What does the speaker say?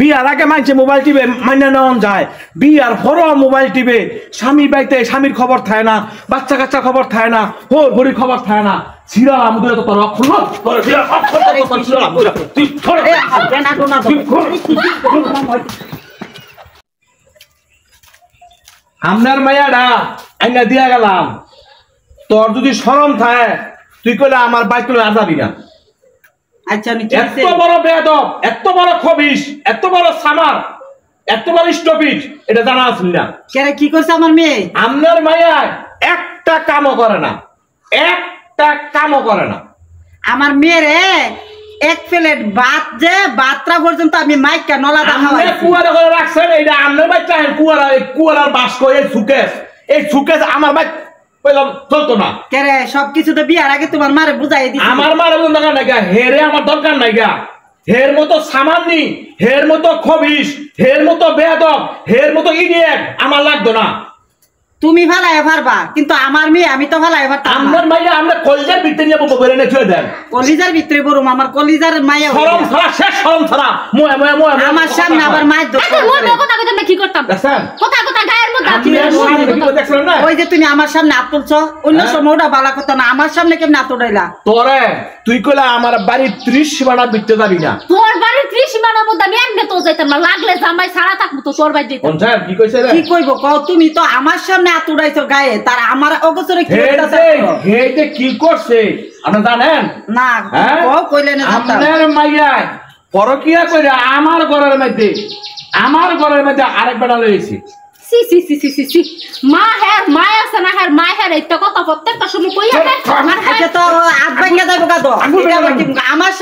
বিয়ার আগে মানছে মোবাইল টিপে মাইনা নেওয়া যায়, বিয়ার পরও মোবাইল টিপে স্বামী বাইতে স্বামীর খবর থাকে না, বাচ্চা কাচ্চা খবর থাকে না, হোর ভরির খবর থাকে না। ছিড়া আমাদের তো তোর অক্ষর আপনার মাইয়াডা আইনা দিয়া গেলাম, তোর যদি শরম থাকে তুই কইলে আমার বাইক তুলে আর যাবি না। আচ্ছা এত বড় বেয়াদব, এত বড় খবিশ, এত বড় সামার, এত বড় স্টপিজ, এটা জানা আছিল না? কেরে কি করছে আমার মেয়ে? আপনার মাইয়া একটা কামও করে না, একটা কামও করে না। আমার মেয়েরে এক প্লেট ভাত যে বাতরা পর্যন্ত আমি মাইকা নলা দেখাই। কুয়ারা করে রাখছেন, এটা আপনার বাচ্চা কুয়ারা, কুয়ারার বাস্ক, এই সুকেস আমার বাচ্চা পেলাম চলতো না। কেরে সবকিছু তো বিয়ার আগে তোমার মারে বুঝাই দিছি। আমার মারে দরকার নাই গা, হেরে আমার দরকার নাই গা। হের মতো সামান্নি, হের মতো খবিশ, হের মতো বেয়াদব, হের মতো ইডিয়েট আমার লাগতো না। তুমি ভালাই পারবা, কিন্তু আমার মেয়ে আমি তো ভালাই পারতাম না। আমার মাইয়া আমরা কলিজার ভিতরে নিয়ে বলবো বলে ছুঁয়ে দেন। কলিজার ভিতরে বড় আমার কলিজার মাইয়া শরম ছাড়া, শেষ শরম ছাড়া মোয়া মোয়া মোয়া আমার সামনে আবার মায়ের দোষ করে। মোর কথা কইতে আমি কি করতাম? দেখছেন কথা কথা গায়ের মধ্যে আপনি দেখছেন না? ওই যে তুমি আমার সামনে হাত তুলছো, অন্য সময় ওটা বালা কথা না, আমার সামনে কেমনে হাত উঠাইলা? তোরে তুই কইলা আমার বাড়ির 30 সীমানা বিটতে যাবি না। তোর বাড়ির 30 সীমানার মধ্যে আমি এমনি তো যাইতাম না, লাগলে জামাই সারা থাকবো তো তোর বাড়ি যেতাম। কোন সাহেব কি কইছে রে? কি কইবো কও? তুমি তো আমার সামনে হাত উঠাইছো গায়ে, তার আমার অগোচরে কি করতেছ? হেইতে কি করছে আপনি জানেন না? কও কইলে না জানতাম। আপনার মাইয়া পরকিয়া কইরা আমার ঘরের মধ্যে, আমার ঘরের মধ্যে আরেক বেটা লইছি। সি সি সি সি সি সি মা হ্যাঁ মায় আছে না হ্যাঁ মায় হ্যাঁ, এটা কথা প্রত্যেকটা সময় কইয়া আমার তো হাত ভাঙিয়া যাবো কাদো। আমার